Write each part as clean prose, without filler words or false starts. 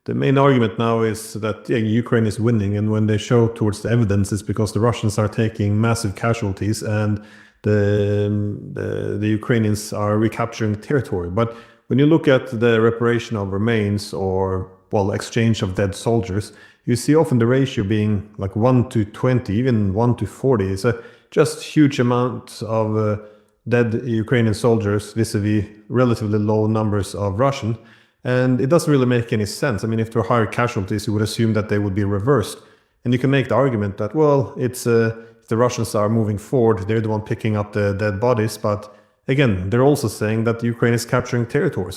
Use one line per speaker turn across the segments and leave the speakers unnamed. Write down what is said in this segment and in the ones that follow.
the main argument now is that Ukraine is winning, and when they show towards the evidence, it's because the Russians are taking massive casualties and the Ukrainians are recapturing territory. But when you look at the reparation of remains or exchange of dead soldiers, you see often the ratio being like 1 to 20, even 1 to 40. It's a just huge amount of dead Ukrainian soldiers vis-a-vis relatively low numbers of Russian. And it doesn't really make any sense. I mean, if there are higher casualties, you would assume that they would be reversed. And you can make the argument that, well, it's if the Russians are moving forward, they're the one picking up the dead bodies. But again, they're also saying that Ukraine is capturing territory.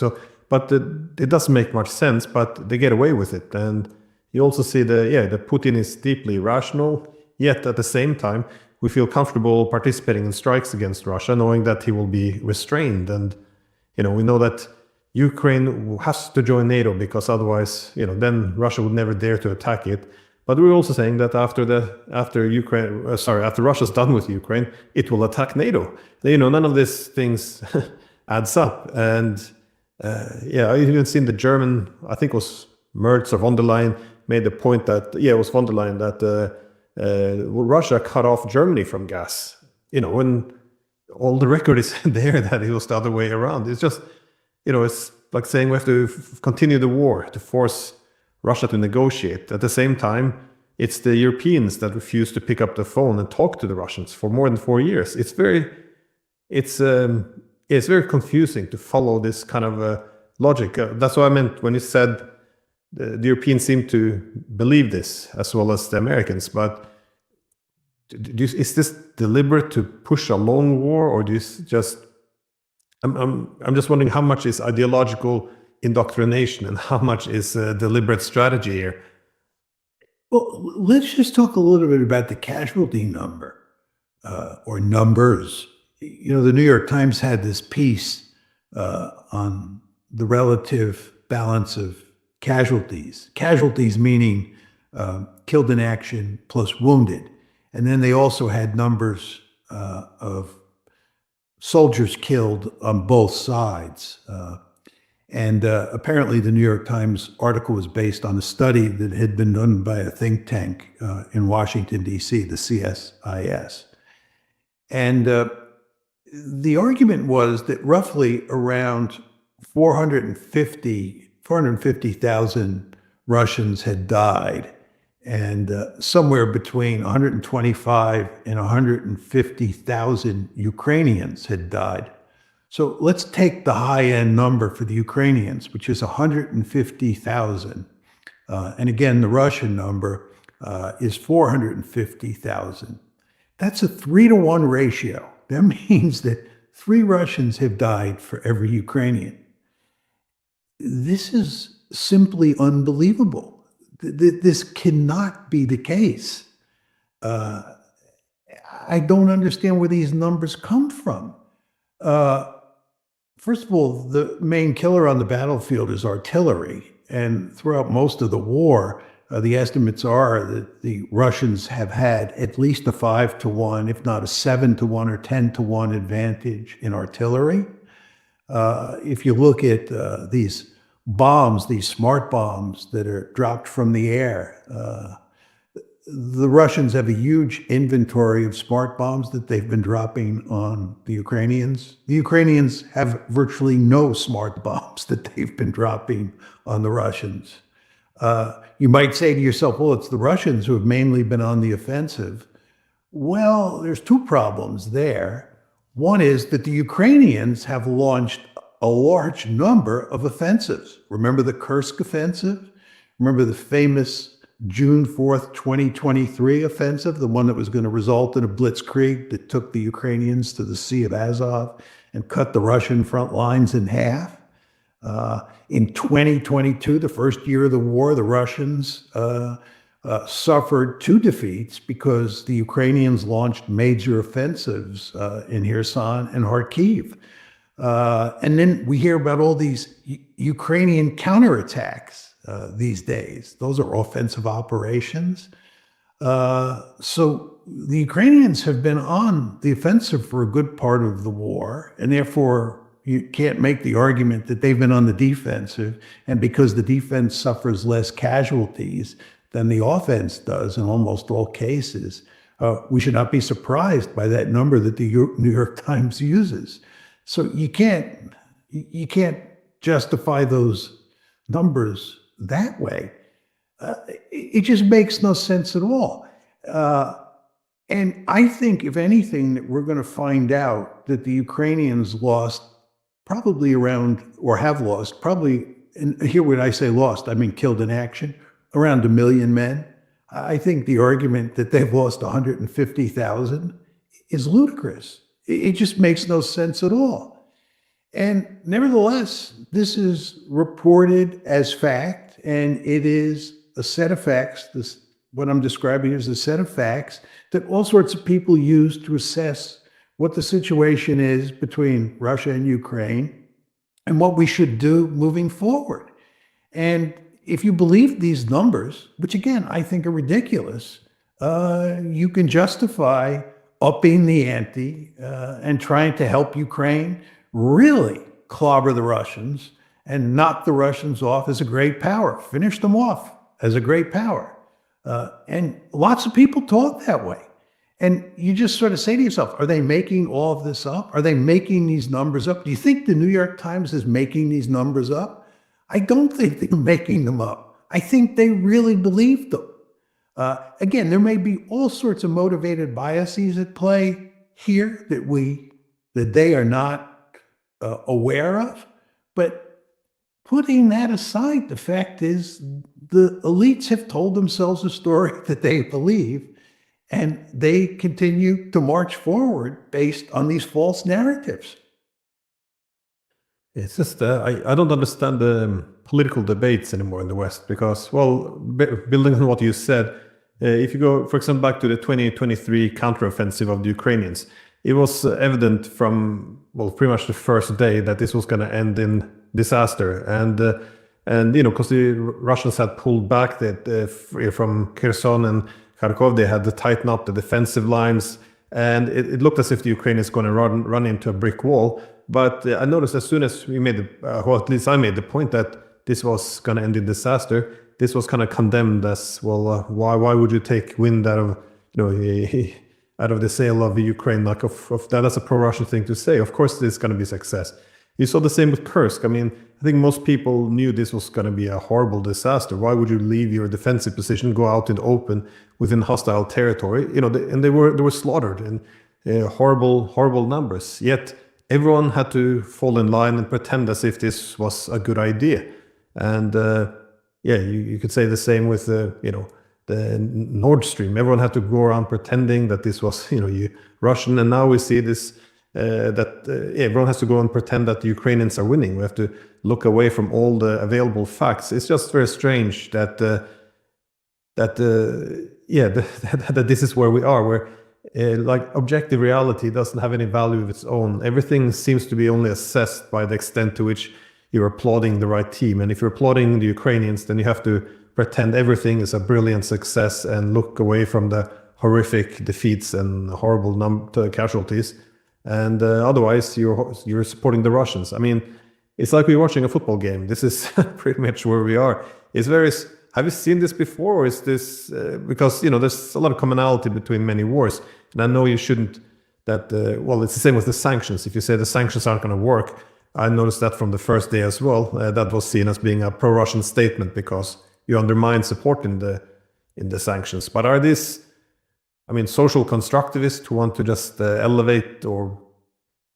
But it doesn't make much sense, but they get away with it. And you also see that Putin is deeply rational, yet at the same time, we feel comfortable participating in strikes against Russia, knowing that he will be restrained. And, we know that Ukraine has to join NATO because otherwise, then Russia would never dare to attack it. But we're also saying that after Russia's done with Ukraine, it will attack NATO. None of these things adds up. And I've even seen the German, I think it was Merz or von der Leyen, made the point that, it was von der Leyen, that Russia cut off Germany from gas. When all the record is there that it was the other way around. It's just, it's like saying we have to continue the war to force Russia to negotiate. At the same time, it's the Europeans that refuse to pick up the phone and talk to the Russians for more than 4 years. It's very confusing to follow this kind of logic. That's what I meant when you said the Europeans seem to believe this as well as the Americans. But is this deliberate to push a long war, or do you just? I'm just wondering how much is ideological indoctrination and how much is deliberate strategy here.
Well, let's just talk a little bit about the casualty number or numbers. The New York Times had this piece on the relative balance of casualties. Casualties meaning killed in action plus wounded. And then they also had numbers of soldiers killed on both sides. Apparently the New York Times article was based on a study that had been done by a think tank in Washington, D.C., the CSIS. And the argument was that roughly around 450,000 Russians had died, and somewhere between 125 and 150,000 Ukrainians had died. So let's take the high-end number for the Ukrainians, which is 150,000. And again, the Russian number is 450,000. That's a 3-to-1 ratio. That means that 3 Russians have died for every Ukrainian. This is simply unbelievable. This cannot be the case. I don't understand where these numbers come from. First of all, the main killer on the battlefield is artillery. And throughout most of the war, the estimates are that the Russians have had at least a 5-to-1, if not a 7-to-1 or 10-to-1 advantage in artillery. If you look at these bombs, these smart bombs that are dropped from the air, the Russians have a huge inventory of smart bombs that they've been dropping on the Ukrainians. The Ukrainians have virtually no smart bombs that they've been dropping on the Russians. You might say to yourself, well, it's the Russians who have mainly been on the offensive. Well, there's 2 problems there. One is that the Ukrainians have launched a large number of offensives. Remember the Kursk offensive? Remember the famous June 4th, 2023 offensive, the one that was going to result in a blitzkrieg that took the Ukrainians to the Sea of Azov and cut the Russian front lines in half? In 2022, the first year of the war, the Russians suffered 2 defeats because the Ukrainians launched major offensives in Kherson and Kharkiv. And then we hear about all these Ukrainian counterattacks these days. Those are offensive operations. So the Ukrainians have been on the offensive for a good part of the war, and therefore, You can't make the argument that they've been on the defensive, and because the defense suffers less casualties than the offense does in almost all cases, we should not be surprised by that number that the New York Times uses. So you can't justify those numbers that way. It just makes no sense at all. And I think, if anything, that we're going to find out that the Ukrainians lost probably around, or have lost, probably, and here when I say lost, I mean killed in action, around 1 million men. I think the argument that they've lost 150,000 is ludicrous. It just makes no sense at all. And nevertheless, this is reported as fact, and it is a set of facts. What I'm describing is a set of facts that all sorts of people use to assess what the situation is between Russia and Ukraine and what we should do moving forward. And if you believe these numbers, which again, I think are ridiculous, you can justify upping the ante and trying to help Ukraine really clobber the Russians and knock the Russians off as a great power, finish them off as a great power. And lots of people talk that way. And you just sort of say to yourself, are they making all of this up? Are they making these numbers up? Do you think the New York Times is making these numbers up? I don't think they're making them up. I think they really believe them. Again, there may be all sorts of motivated biases at play here that they are not aware of. But putting that aside, the fact is the elites have told themselves a story that they believe, and they continue to march forward based on these false narratives.
It's just, I don't understand the political debates anymore in the West because, well, building on what you said, if you go, for example, back to the 2023 counteroffensive of the Ukrainians, it was evident from, well, pretty much the first day that this was going to end in disaster. And you know, because the Russians had pulled back from Kherson and Kharkov, they had to tighten up the defensive lines, and it looked as if the Ukrainians going to run into a brick wall. But I noticed as soon as we made, or at least I made the point that this was going to end in disaster, this was kind of condemned as, well, why would you take wind out of, out of the sail of Ukraine? Like, of that's a pro-Russian thing to say. Of course, this is going to be success. You saw the same with Kursk. I mean, I think most people knew this was going to be a horrible disaster. Why would you leave your defensive position, go out in the open within hostile territory? And they were slaughtered in horrible numbers. Yet everyone had to fall in line and pretend as if this was a good idea. And you could say the same with the Nord Stream. Everyone had to go around pretending that this was Russian, and now we see this. Everyone has to go and pretend that the Ukrainians are winning. We have to look away from all the available facts. It's just very strange that this is where we are, where like objective reality doesn't have any value of its own. Everything seems to be only assessed by the extent to which you're applauding the right team. And if you're applauding the Ukrainians, then you have to pretend everything is a brilliant success and look away from the horrific defeats and horrible casualties. And otherwise, you're supporting the Russians. I mean, it's like we're watching a football game. This is pretty much where we are. Have you seen this before, or is this because there's a lot of commonality between many wars, and I know you shouldn't. It's the same with the sanctions. If you say the sanctions aren't going to work, I noticed that from the first day as well. That was seen as being a pro-Russian statement because you undermine support in the sanctions. But are these? I mean, social constructivists who want to just elevate or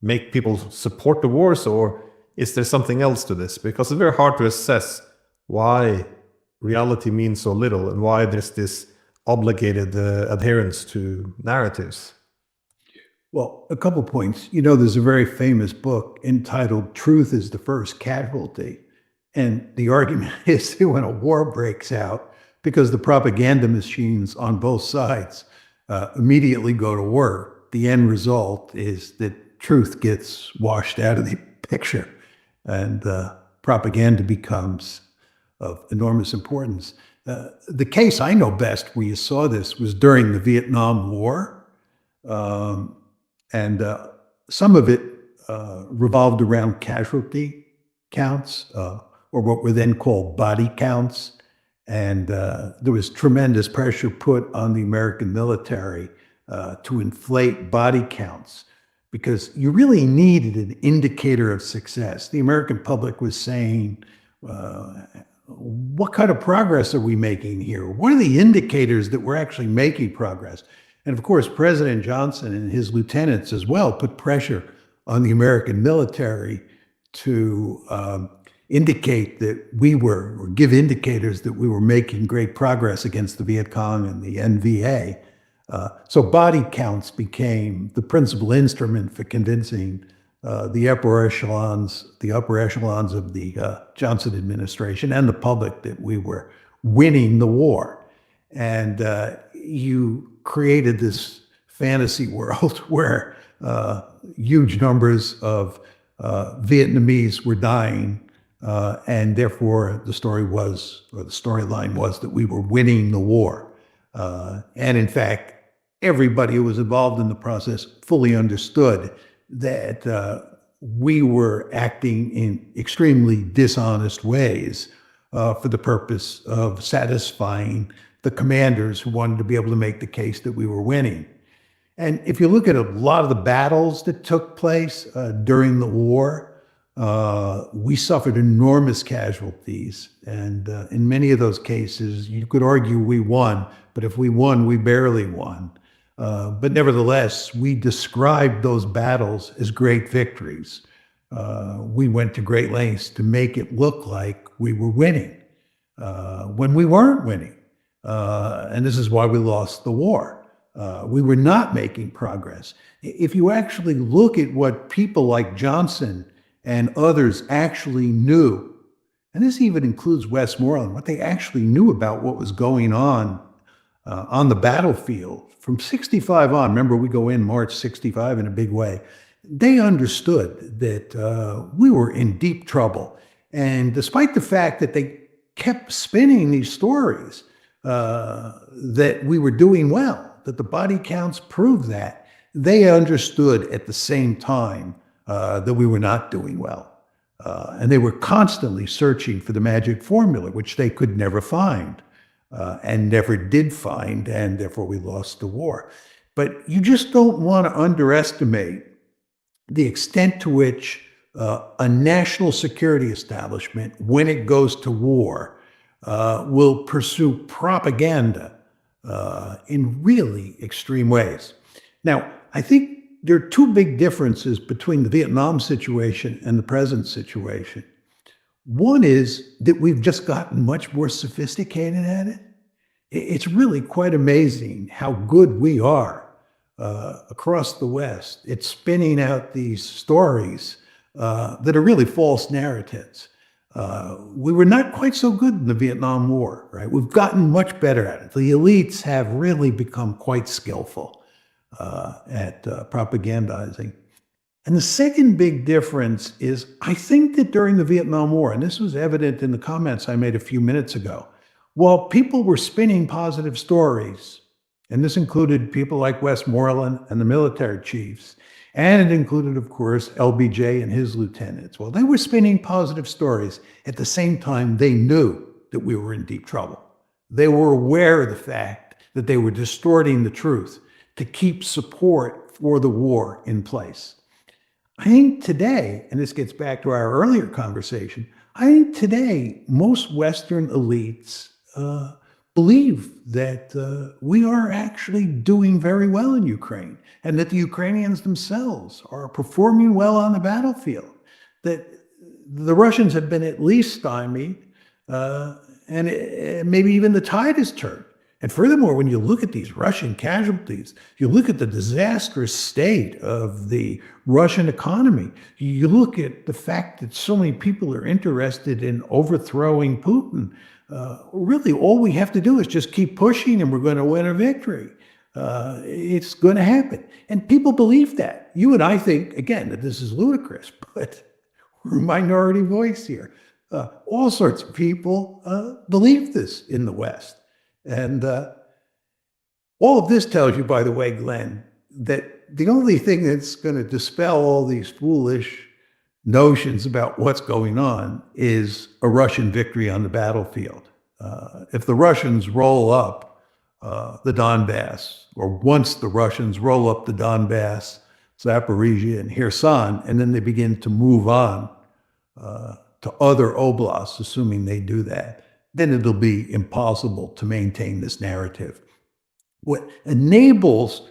make people support the wars, or is there something else to this? Because it's very hard to assess why reality means so little and why there's this obligated adherence to narratives.
Well, a couple points. There's a very famous book entitled "Truth is the First Casualty." And the argument is that when a war breaks out, because the propaganda machines on both sides immediately go to work, the end result is that truth gets washed out of the picture and propaganda becomes of enormous importance. The case I know best where you saw this was during the Vietnam War. And some of it revolved around casualty counts, or what were then called body counts. And there was tremendous pressure put on the American military to inflate body counts because you really needed an indicator of success. The American public was saying, what kind of progress are we making here? What are the indicators that we're actually making progress? And of course, President Johnson and his lieutenants as well put pressure on the American military to indicate that we were, or give indicators that we were making great progress against the Viet Cong and the NVA. So body counts became the principal instrument for convincing the upper echelons of the Johnson administration and the public that we were winning the war. And you created this fantasy world where huge numbers of Vietnamese were dying, and therefore the storyline was that we were winning the war. And in fact, everybody who was involved in the process fully understood that we were acting in extremely dishonest ways for the purpose of satisfying the commanders who wanted to be able to make the case that we were winning. And if you look at a lot of the battles that took place during the war, we suffered enormous casualties. And in many of those cases, you could argue we won, but if we won, we barely won. But nevertheless, we described those battles as great victories. We went to great lengths to make it look like we were winning when we weren't winning. And this is why we lost the war. We were not making progress. If you actually look at what people like Johnson and others actually knew, and this even includes Westmoreland, what they actually knew about what was going on the battlefield from 65 on, remember we go in March 65 in a big way, they understood that we were in deep trouble. And despite the fact that they kept spinning these stories that we were doing well, that the body counts proved that, they understood at the same time that we were not doing well. And they were constantly searching for the magic formula, which they could never find. And never did find, and therefore we lost the war. But you just don't want to underestimate the extent to which a national security establishment, when it goes to war, will pursue propaganda in really extreme ways. Now, I think there are two big differences between the Vietnam situation and the present situation. One is that we've just gotten much more sophisticated at it. It's really quite amazing how good we are across the West. It's spinning out these stories that are really false narratives. We were not quite so good in the Vietnam War, right? We've gotten much better at it. The elites have really become quite skillful at propagandizing. And the second big difference is, I think that during the Vietnam War, and this was evident in the comments I made a few minutes ago, while people were spinning positive stories, and this included people like Westmoreland and the military chiefs, and it included, of course, LBJ and his lieutenants. While they were spinning positive stories, at the same time, they knew that we were in deep trouble. They were aware of the fact that they were distorting the truth to keep support for the war in place. I think today, and this gets back to our earlier conversation, I think today most Western elites believe that we are actually doing very well in Ukraine, and that the Ukrainians themselves are performing well on the battlefield, that the Russians have been at least stymied, and maybe even the tide has turned. And furthermore, when you look at these Russian casualties, you look at the disastrous state of the Russian economy, you look at the fact that so many people are interested in overthrowing Putin, really all we have to do is just keep pushing and we're going to win a victory. It's going to happen. And people believe that. You and I think, again, that this is ludicrous, but we're a minority voice here. All sorts of people believe this in the West. And all of this tells you, by the way, Glenn, that the only thing that's going to dispel all these foolish notions about what's going on is a Russian victory on the battlefield. If the Russians roll up the Donbass, or once the Russians roll up the Donbass, Zaporizhia, and Kherson, and then they begin to move on to other oblasts, assuming they do that, then it'll be impossible to maintain this narrative. What enables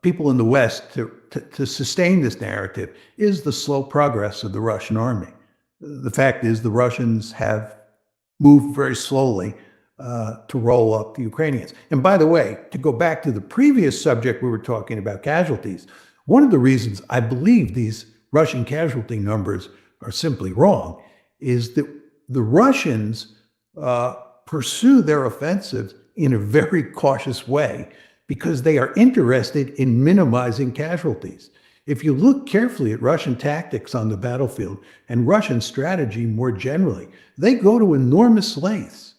people in the West to sustain this narrative is the slow progress of the Russian army. The fact is the Russians have moved very slowly to roll up the Ukrainians. And by the way, to go back to the previous subject we were talking about, casualties, one of the reasons I believe these Russian casualty numbers are simply wrong is that the Russians pursue their offensive in a very cautious way because they are interested in minimizing casualties. If you look carefully at Russian tactics on the battlefield and Russian strategy more generally, they go to enormous lengths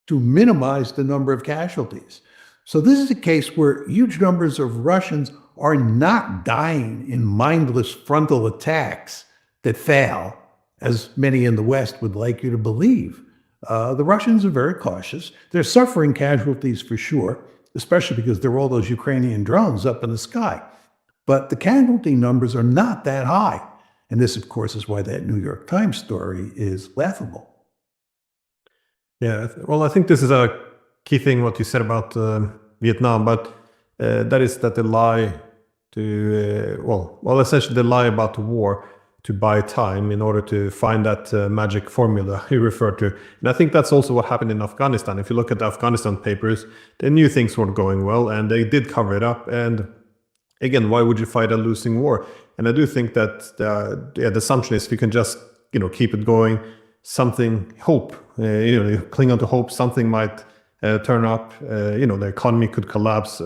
to minimize the number of casualties. So this is a case where huge numbers of Russians are not dying in mindless frontal attacks that fail, as many in the West would like you to believe. The Russians are very cautious. They're suffering casualties for sure, especially because there are all those Ukrainian drones up in the sky. But the casualty numbers are not that high. And this, of course, is why that New York Times story is laughable.
Yeah, well, I think this is a key thing, what you said about Vietnam, but that is that they lie to, essentially they lie about the war to buy time in order to find that magic formula you referred to. And I think that's also what happened in Afghanistan. If you look at the Afghanistan papers, they knew things weren't going well and they did cover it up. And again, why would you fight a losing war? And I do think that the assumption is if you can just keep it going, hope, you cling on to hope, something might turn up. The economy could collapse,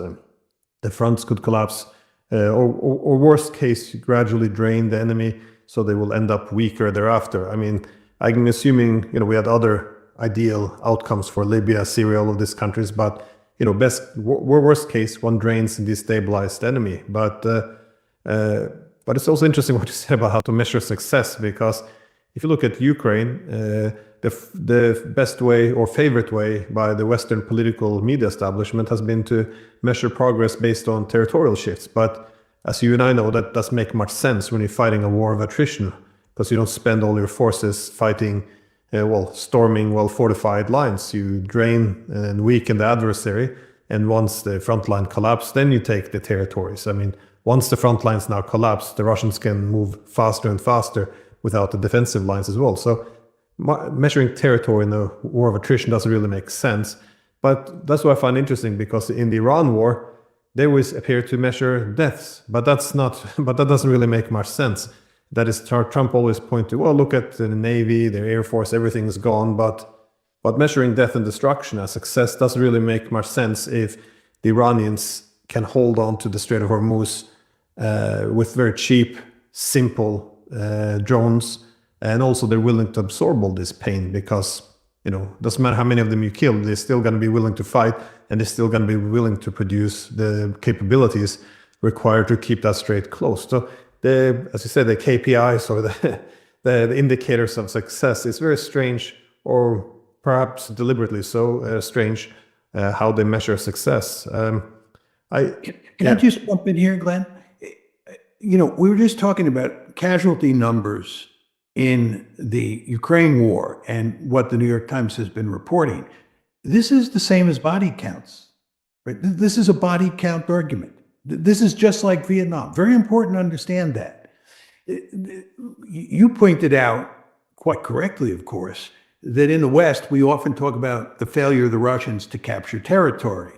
the fronts could collapse, or worst case, you gradually drain the enemy, so they will end up weaker thereafter. I mean, I'm assuming we had other ideal outcomes for Libya, Syria, all of these countries, but worst case, one drains and destabilized the enemy. But it's also interesting what you said about how to measure success, because if you look at Ukraine, the best way or favorite way by the Western political media establishment has been to measure progress based on territorial shifts. But as you and I know, that doesn't make much sense when you're fighting a war of attrition, because you don't spend all your forces fighting, storming well-fortified lines. You drain and weaken the adversary, and once the front line collapses, then you take the territories. I mean, once the front lines now collapse, the Russians can move faster and faster without the defensive lines as well. So measuring territory in the war of attrition doesn't really make sense. But that's what I find interesting, because in the Iran war, they always appear to measure deaths, but that doesn't really make much sense. That is, Trump always point to, look at the Navy, their Air Force, everything is gone, but measuring death and destruction as success doesn't really make much sense if the Iranians can hold on to the Strait of Hormuz with very cheap, simple drones, and also they're willing to absorb all this pain, because doesn't matter how many of them you kill, they're still going to be willing to fight, and they're still going to be willing to produce the capabilities required to keep that strait closed. So as you said, the KPIs or the indicators of success is very strange, or perhaps deliberately so strange, how they measure success.
Can I just jump in here, Glenn? We were just talking about casualty numbers in the Ukraine war and what the New York Times has been reporting. This is the same as body counts, right? This is a body count argument. This is just like Vietnam. Very important to understand that. You pointed out, quite correctly, of course, that in the West, we often talk about the failure of the Russians to capture territory.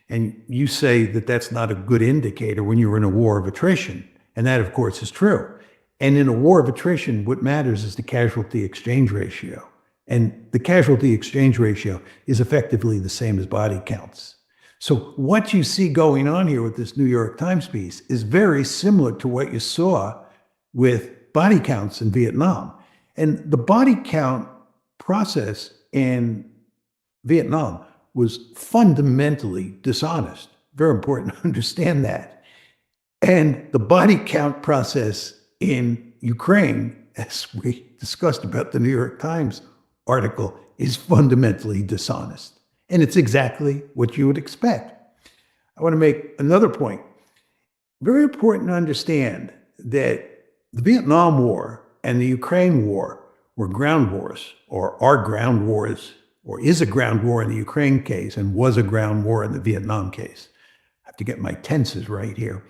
And you say that that's not a good indicator when you're in a war of attrition. And that, of course, is true. And in a war of attrition, what matters is the casualty exchange ratio. And the casualty exchange ratio is effectively the same as body counts. So what you see going on here with this New York Times piece is very similar to what you saw with body counts in Vietnam. And the body count process in Vietnam was fundamentally dishonest. Very important to understand that. And the body count process in Ukraine, as we discussed about the New York Times article, is fundamentally dishonest. And it's exactly what you would expect. I want to make another point. Very important to understand that the Vietnam War and the Ukraine War were ground wars, or are ground wars, or is a ground war in the Ukraine case and was a ground war in the Vietnam case. I have to get my tenses right here.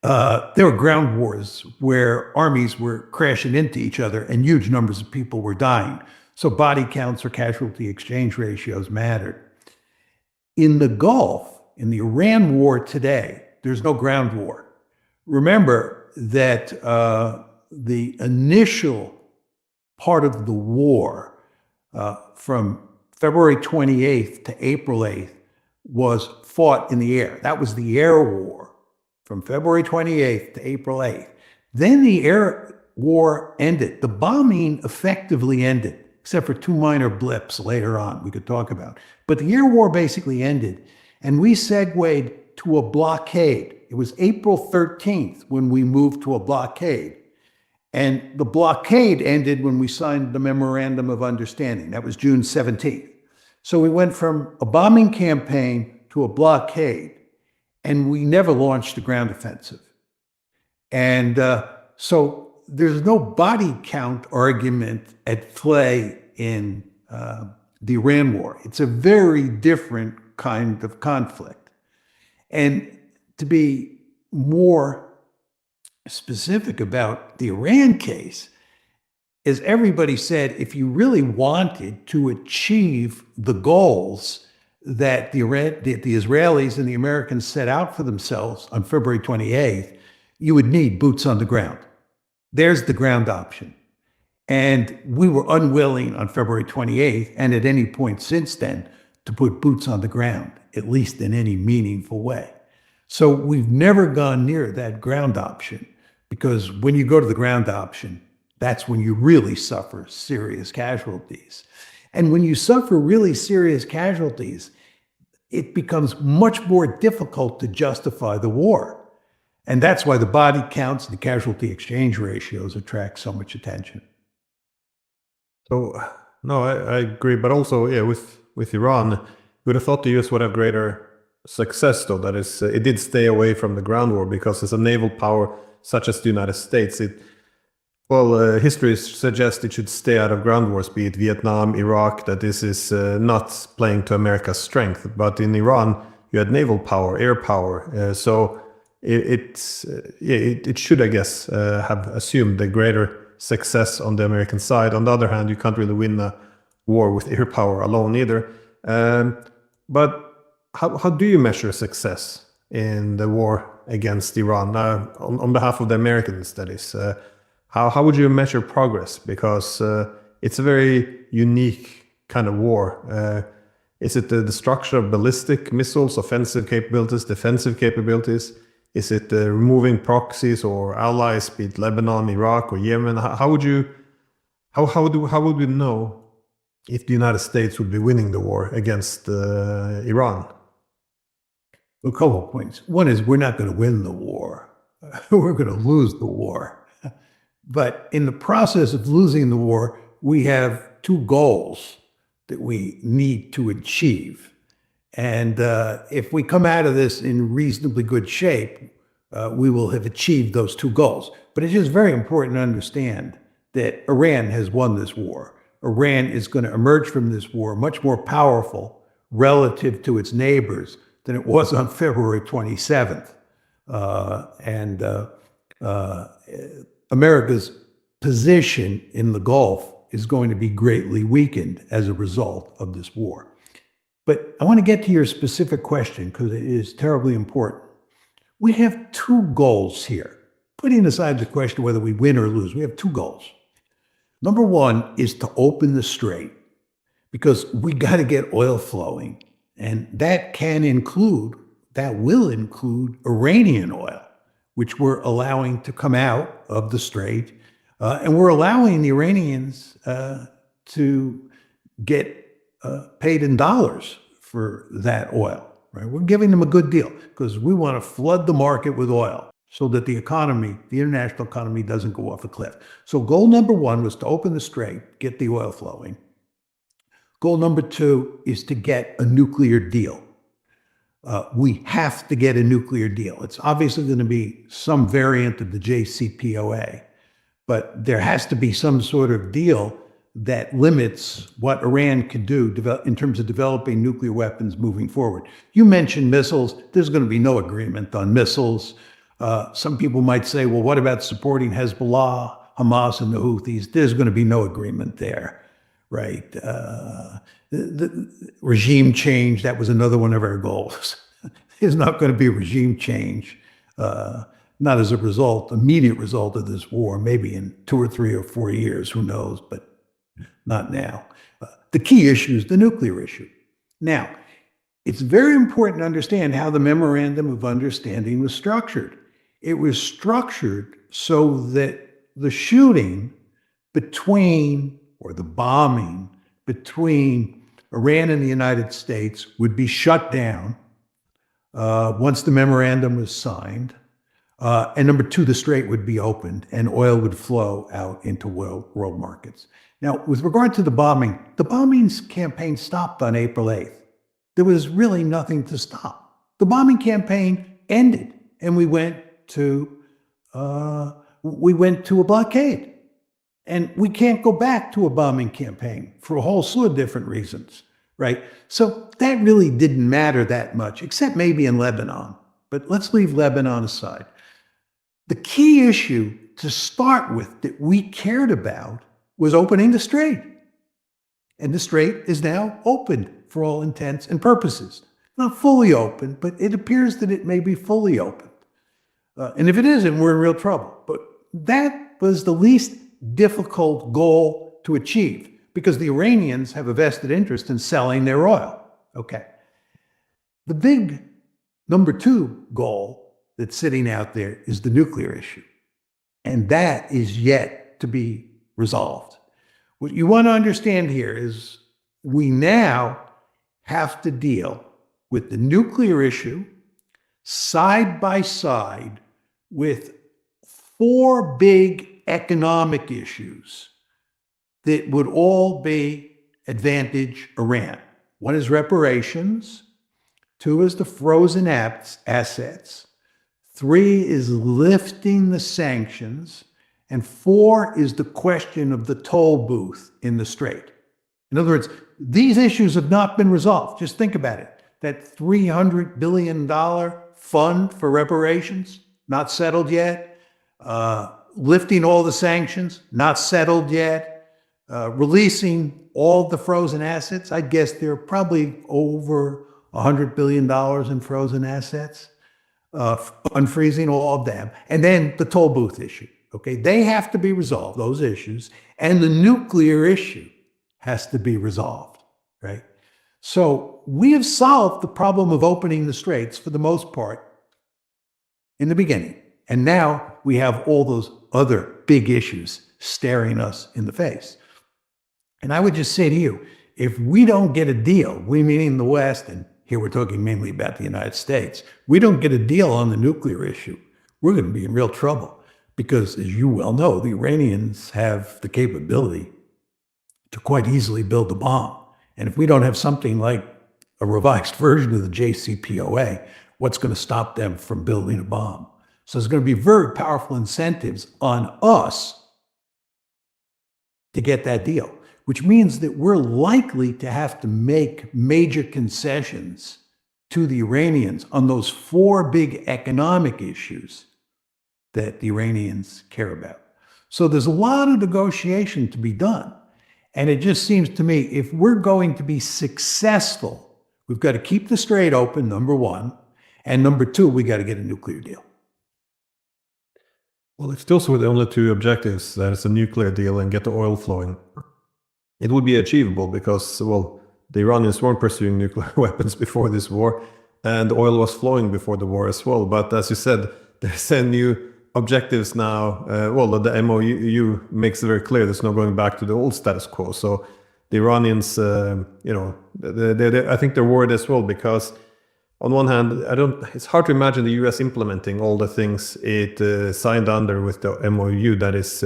There were ground wars where armies were crashing into each other and huge numbers of people were dying. So body counts or casualty exchange ratios mattered. In the Gulf, in the Iran war today, there's no ground war. Remember that the initial part of the war from February 28th to April 8th was fought in the air. That was the air war from February 28th to April 8th. Then the air war ended. The bombing effectively ended, except for two minor blips later on we could talk about. But the air war basically ended, and we segued to a blockade. It was April 13th when we moved to a blockade. And the blockade ended when we signed the Memorandum of Understanding. That was June 17th. So we went from a bombing campaign to a blockade, and we never launched a ground offensive. And so there's no body count argument at play in the Iran war. It's a very different kind of conflict. And to be more specific about the Iran case, as everybody said, if you really wanted to achieve the goals that the Israelis and the Americans set out for themselves on February 28th, you would need boots on the ground. There's the ground option. And we were unwilling on February 28th, and at any point since then, to put boots on the ground, at least in any meaningful way. So we've never gone near that ground option, because when you go to the ground option, that's when you really suffer serious casualties. And when you suffer really serious casualties, it becomes much more difficult to justify the war. And that's why the body counts and the casualty exchange ratios attract so much attention.
So, no, I agree. But also, yeah, with Iran, we would have thought the US would have greater success, though. That is, it did stay away from the ground war because as a naval power such as the United States, history suggests it should stay out of ground wars, be it Vietnam, Iraq, that this is not playing to America's strength. But in Iran, you had naval power, air power. So it should, I guess, have assumed the greater success on the American side. On the other hand, you can't really win a war with air power alone either. But how do you measure success in the war against Iran on behalf of the Americans, that is? How would you measure progress? Because it's a very unique kind of war. Is it the destruction of ballistic missiles, offensive capabilities, defensive capabilities? Is it removing proxies or allies, be it Lebanon, Iraq, or Yemen? How would we know if the United States would be winning the war against Iran?
A couple of points. One is we're not going to win the war. We're going to lose the war. But in the process of losing the war, we have two goals that we need to achieve. And if we come out of this in reasonably good shape, we will have achieved those two goals. But it's just very important to understand that Iran has won this war. Iran is going to emerge from this war much more powerful relative to its neighbors than it was on February 27th. America's position in the Gulf is going to be greatly weakened as a result of this war. But I want to get to your specific question because it is terribly important. We have two goals here. Putting aside the question whether we win or lose, we have two goals. Number one is to open the strait because we got to get oil flowing. And that will include Iranian oil, which we're allowing to come out of the strait. And we're allowing the Iranians to get paid in dollars for that oil, right? We're giving them a good deal because we want to flood the market with oil. so that the economy, the international economy, doesn't go off a cliff. So goal number one was to open the strait, get the oil flowing. Goal number two is to get a nuclear deal. We have to get a nuclear deal. It's obviously going to be some variant of the JCPOA, but there has to be some sort of deal that limits what Iran can do in terms of developing nuclear weapons moving forward. You mentioned missiles. There's going to be no agreement on missiles. Some people might say, well, what about supporting Hezbollah, Hamas, and the Houthis? There's going to be no agreement there, right? The regime change, that was another one of our goals. There's not going to be regime change, not as a result, immediate result of this war, maybe in 2 or 3 or 4 years, who knows, but not now. The key issue is the nuclear issue. Now, it's very important to understand how the Memorandum of Understanding was structured. It was structured so that the shooting between, or the bombing between Iran and the United States would be shut down once the memorandum was signed. And number two, the strait would be opened and oil would flow out into world markets. Now, with regard to the bombing campaign stopped on April 8th. There was really nothing to stop. The bombing campaign ended and we went to a blockade. And we can't go back to a bombing campaign for a whole slew of different reasons, right? So that really didn't matter that much, except maybe in Lebanon. But let's leave Lebanon aside. The key issue to start with that we cared about was opening the strait. And the strait is now opened for all intents and purposes. Not fully open, but it appears that it may be fully opened. And if it isn't, we're in real trouble. But that was the least difficult goal to achieve because the Iranians have a vested interest in selling their oil. Okay. The big number two goal that's sitting out there is the nuclear issue. And that is yet to be resolved. What you want to understand here is we now have to deal with the nuclear issue side by side with 4 big economic issues that would all be advantage Iran. One is reparations, 2 is the frozen assets, 3 is lifting the sanctions, and 4 is the question of the toll booth in the strait. In other words, these issues have not been resolved. Just think about it. That $300 billion fund for reparations, not settled yet. Lifting all the sanctions, not settled yet. Releasing all the frozen assets. I guess there are probably over $100 billion in frozen assets. Unfreezing all of them. And then the toll booth issue. Okay, they have to be resolved, those issues. And the nuclear issue has to be resolved, right? So we have solved the problem of opening the straits for the most part in the beginning. And now we have all those other big issues staring us in the face. And I would just say to you, if we don't get a deal, we meaning the West, and here we're talking mainly about the United States, we don't get a deal on the nuclear issue, we're going to be in real trouble. Because as you well know, the Iranians have the capability to quite easily build a bomb. And if we don't have something like a revised version of the JCPOA, what's going to stop them from building a bomb? So there's going to be very powerful incentives on us to get that deal, which means that we're likely to have to make major concessions to the Iranians on those 4 big economic issues that the Iranians care about. So there's a lot of negotiation to be done. And it just seems to me, if we're going to be successful, we've got to keep the strait open, number one. And number two, we got to get a nuclear deal.
Well, if those were the only 2 objectives, that is a nuclear deal and get the oil flowing, it would be achievable because, well, the Iranians weren't pursuing nuclear weapons before this war, and the oil was flowing before the war as well. But as you said, there's a new objectives now. The MOU makes it very clear there's no going back to the old status quo. So the Iranians, I think they're worried as well because on one hand, it's hard to imagine the US implementing all the things it signed under with the MOU, that is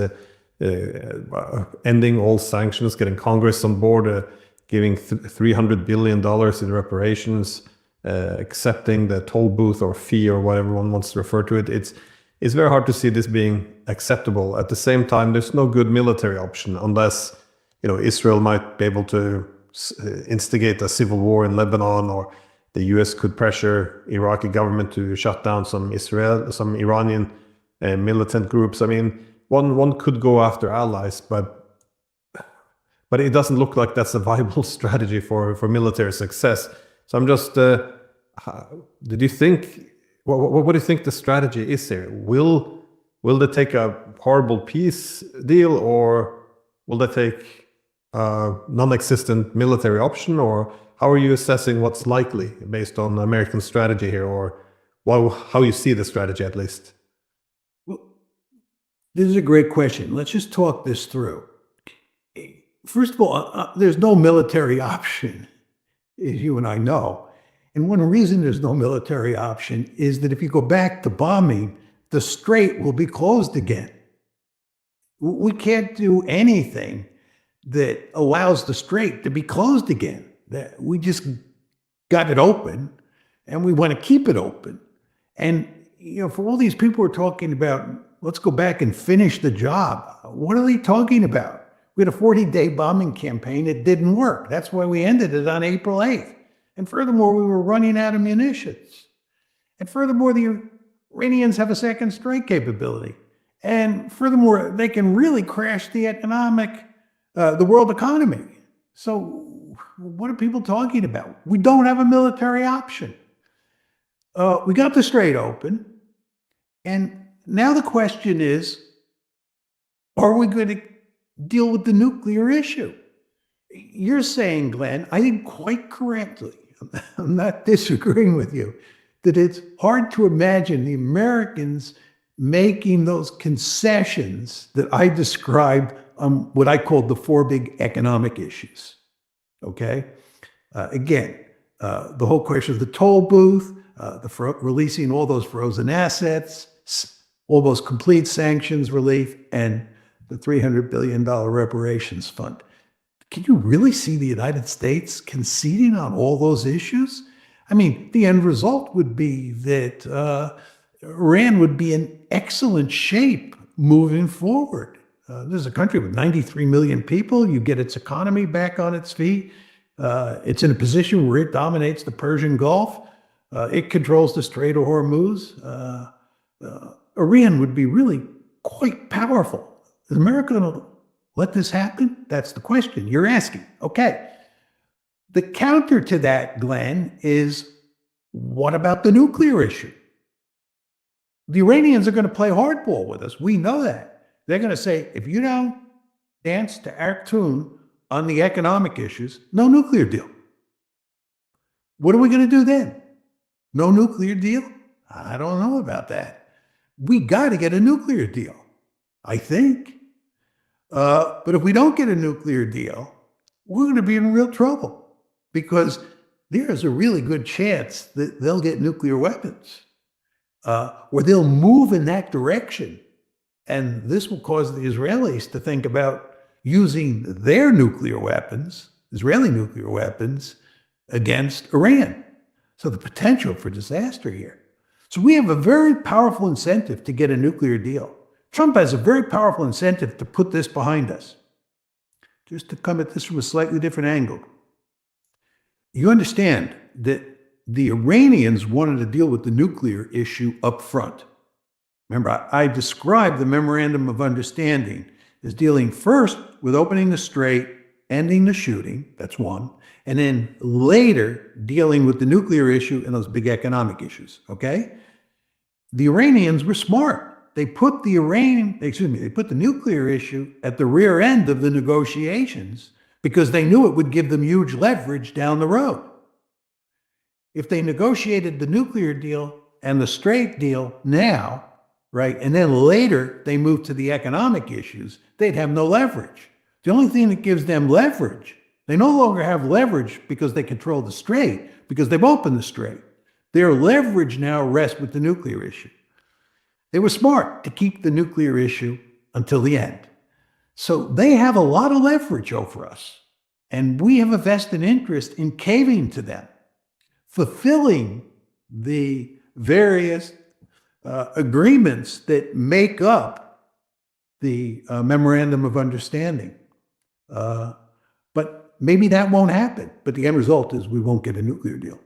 ending all sanctions, getting Congress on board, giving $300 billion in reparations, accepting the toll booth or fee or whatever one wants to refer to it. It's very hard to see this being acceptable. At the same time, there's no good military option unless, Israel might be able to instigate a civil war in Lebanon, or the US could pressure Iraqi government to shut down some Iranian militant groups. I mean, one could go after allies, but it doesn't look like that's a viable strategy for military success. So I'm just, what do you think the strategy is here? Will they take a horrible peace deal, or will they take a non-existent military option, or how are you assessing what's likely based on American strategy here, or how you see the strategy at least?
Well, this is a great question. Let's just talk this through. First of all, there's no military option, as you and I know. And one reason there's no military option is that if you go back to bombing, the strait will be closed again. We can't do anything that allows the strait to be closed again. We just got it open, and we want to keep it open. And, for all these people who are talking about, let's go back and finish the job, what are they talking about? We had a 40-day bombing campaign. It didn't work. That's why we ended it on April 8th. And furthermore, we were running out of munitions. And furthermore, the Iranians have a second strike capability. And furthermore, they can really crash the world economy. So what are people talking about? We don't have a military option. We got the strait open. And now the question is, are we going to deal with the nuclear issue? You're saying, Glenn, I think quite correctly, I'm not disagreeing with you, that it's hard to imagine the Americans making those concessions that I described on what I called the four big economic issues. Okay? Again, the whole question of the toll booth, releasing all those frozen assets, all those complete sanctions relief, and the $300 billion reparations fund. Can you really see the United States conceding on all those issues? I mean, the end result would be that Iran would be in excellent shape moving forward. This is a country with 93 million people. You get its economy back on its feet. It's in a position where it dominates the Persian Gulf. It controls the Strait of Hormuz. Iran would be really quite powerful. Is America going to let this happen? That's the question you're asking. Okay. The counter to that, Glenn, is what about the nuclear issue? The Iranians are going to play hardball with us. We know that. They're going to say, if you don't dance to our tune on the economic issues, no nuclear deal. What are we going to do then? No nuclear deal? I don't know about that. We got to get a nuclear deal, I think. But if we don't get a nuclear deal, we're going to be in real trouble, because there's a really good chance that they'll get nuclear weapons, or they'll move in that direction. And this will cause the Israelis to think about using their nuclear weapons, Israeli nuclear weapons, against Iran. So the potential for disaster here. So we have a very powerful incentive to get a nuclear deal. Trump has a very powerful incentive to put this behind us. Just to come at this from a slightly different angle. You understand that the Iranians wanted to deal with the nuclear issue up front. Remember, I described the Memorandum of Understanding as dealing first with opening the strait, ending the shooting, that's one, and then later dealing with the nuclear issue and those big economic issues, okay? The Iranians were smart. They put the nuclear issue at the rear end of the negotiations because they knew it would give them huge leverage down the road. If they negotiated the nuclear deal and the strait deal now, right, and then later they moved to the economic issues, they'd have no leverage. The only thing that gives them leverage, they no longer have leverage because they control the strait, because they've opened the strait. Their leverage now rests with the nuclear issue. They were smart to keep the nuclear issue until the end. So they have a lot of leverage over us, and we have a vested interest in caving to them, fulfilling the various agreements that make up the Memorandum of Understanding. But maybe that won't happen. But the end result is we won't get a nuclear deal.